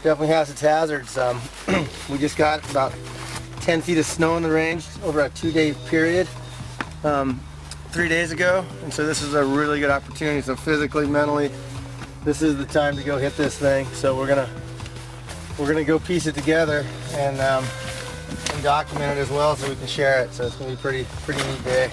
definitely has its hazards. We just got about 10 feet of snow in the range over a 2-day period 3 days ago, and so this is a really good opportunity. So physically, mentally, this is the time to go hit this thing. So we're gonna go piece it together and document it as well, so we can share it. So it's gonna be pretty neat day.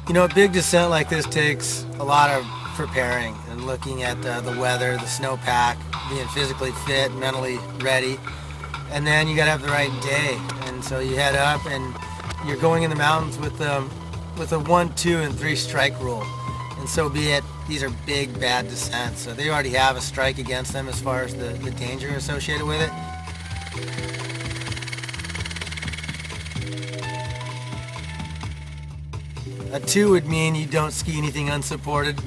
You know, a big descent like this takes a lot of preparing and looking at the weather, the snowpack, being physically fit, mentally ready, and then you gotta have the right day. And so you head up and you're going in the mountains with a 1, 2, and 3 strike rule. And so be it. These are big, bad descents, so they already have a strike against them as far as the danger associated with it. A 2 would mean you don't ski anything unsupported,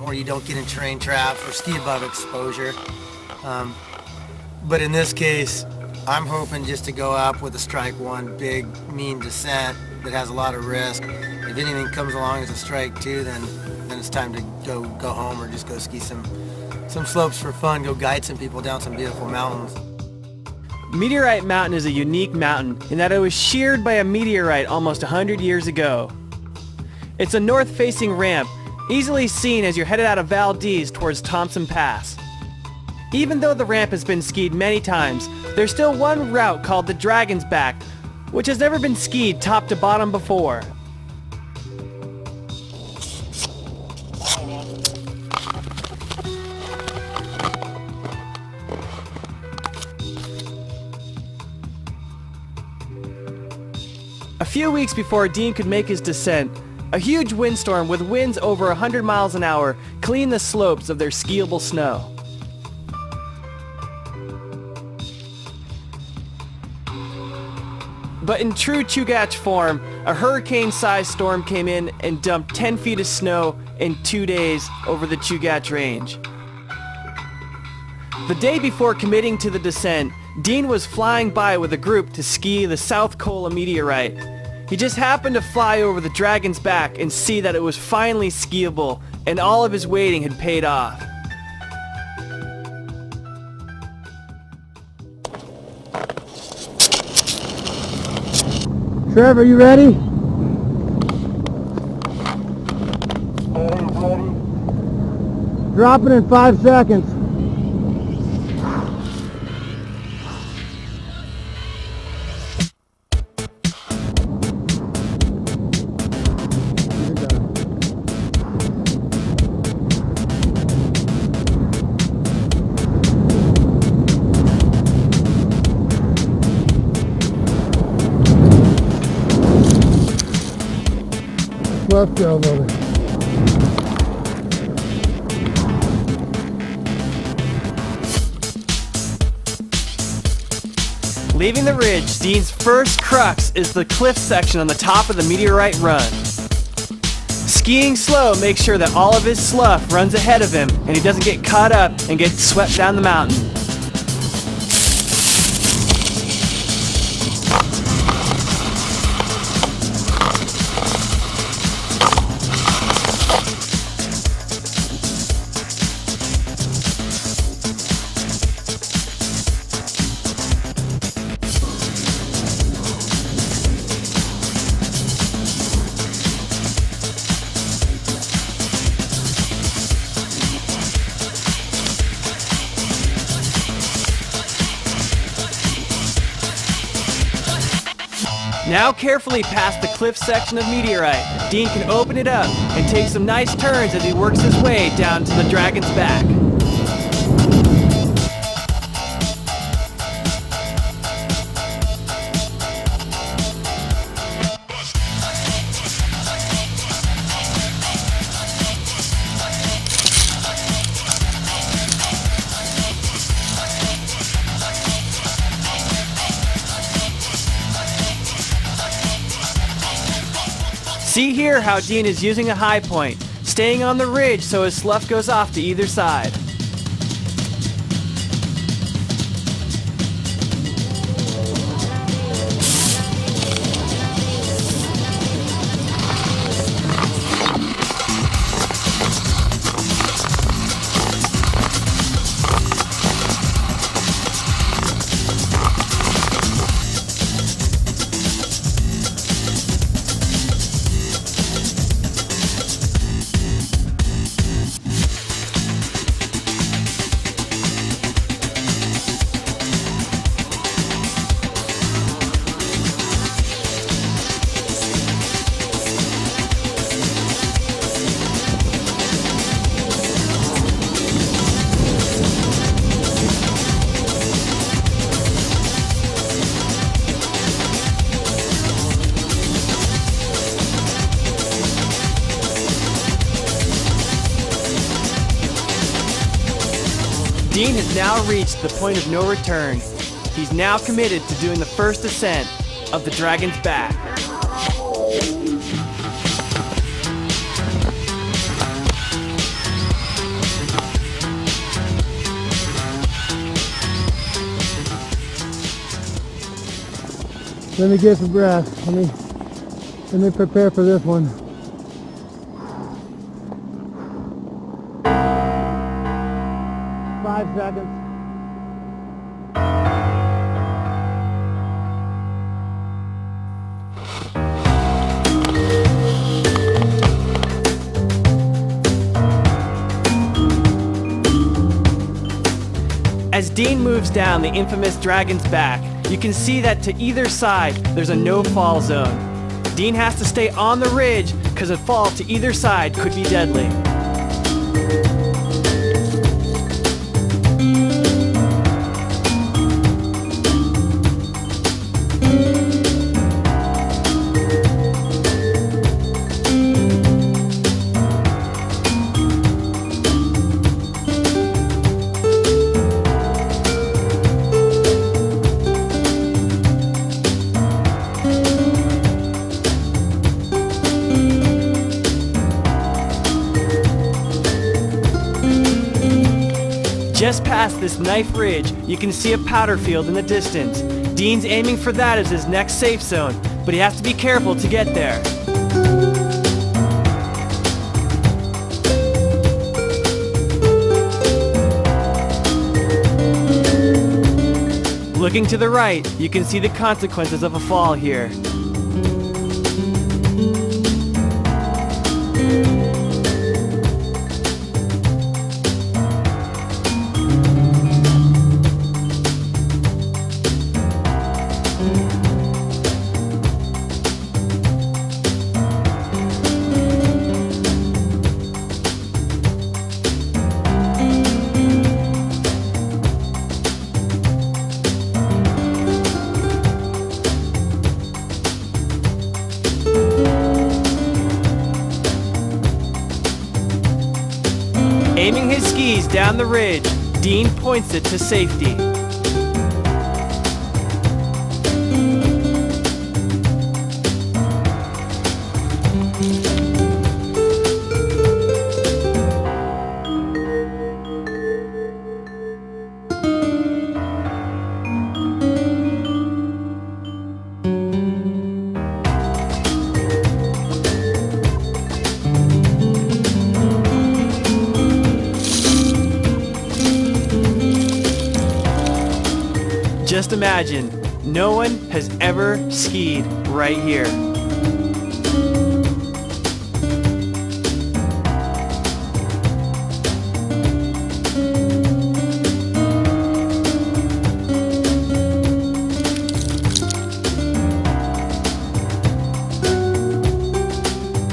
or you don't get in terrain traps or ski above exposure. But in this case, I'm hoping just to go up with a strike 1 big, mean descent that has a lot of risk. If anything comes along as a strike 2, then it's time to go home or just go ski some slopes for fun, go guide some people down some beautiful mountains. Meteorite Mountain is a unique mountain in that it was sheared by a meteorite almost 100 years ago. It's a north-facing ramp, easily seen as you're headed out of Valdez towards Thompson Pass. Even though the ramp has been skied many times, there's still one route called the Dragon's Back, which has never been skied top to bottom before. A few weeks before Dean could make his descent, a huge windstorm with winds over 100 miles an hour cleaned the slopes of their skiable snow. But in true Chugach form, a hurricane-sized storm came in and dumped 10 feet of snow in 2 days over the Chugach Range. The day before committing to the descent, Dean was flying by with a group to ski the South Col of Meteorite. He just happened to fly over the Dragon's Back and see that it was finally skiable, and all of his waiting had paid off. Trevor, you ready? Ready. Drop it in 5 seconds. Left go, brother. Leaving the ridge, Dean's first crux is the cliff section on the top of the Meteorite Run. Skiing slow makes sure that all of his slough runs ahead of him and he doesn't get caught up and get swept down the mountain. Now carefully past the cliff section of Meteorite, Dean can open it up and take some nice turns as he works his way down to the Dragon's Back. See here how Dean is using a high point, staying on the ridge so his slough goes off to either side. Dean has now reached the point of no return. He's now committed to doing the first descent of the Dragon's Back. Let me get some breath. Let me prepare for this one. Five seconds. As Dean moves down the infamous Dragon's Back, you can see that to either side there's a no-fall zone. Dean has to stay on the ridge because a fall to either side could be deadly. Just past this knife ridge, you can see a powder field in the distance. Dean's aiming for that as his next safe zone, but he has to be careful to get there. Looking to the right, you can see the consequences of a fall here. Aiming his skis down the ridge, Dean points it to safety. Just imagine, no one has ever skied right here.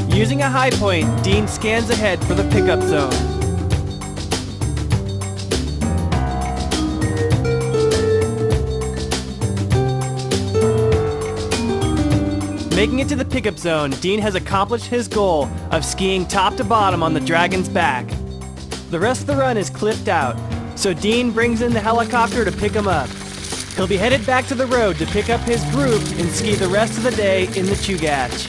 Using a high point, Dean scans ahead for the pickup zone. Making it to the pickup zone, Dean has accomplished his goal of skiing top to bottom on the Dragon's Back. The rest of the run is clipped out, so Dean brings in the helicopter to pick him up. He'll be headed back to the road to pick up his group and ski the rest of the day in the Chugach.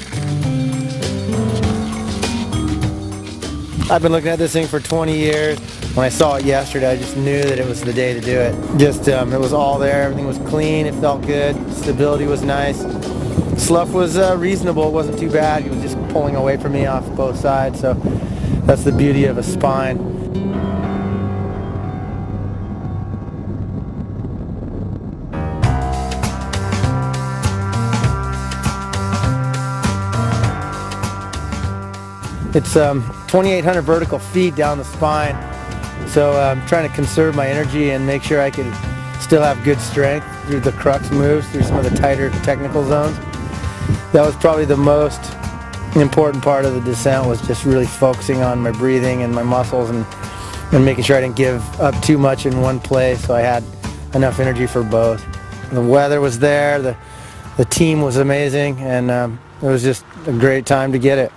I've been looking at this thing for 20 years. When I saw it yesterday, I just knew that it was the day to do it. It was all there, everything was clean, it felt good, stability was nice. Slough was reasonable, it wasn't too bad. He was just pulling away from me off both sides, so that's the beauty of a spine. It's 2,800 vertical feet down the spine, so I'm trying to conserve my energy and make sure I can still have good strength through the crux moves, through some of the tighter technical zones. That was probably the most important part of the descent, was just really focusing on my breathing and my muscles and making sure I didn't give up too much in one place, so I had enough energy for both. The weather was there, the team was amazing, and it was just a great time to get it.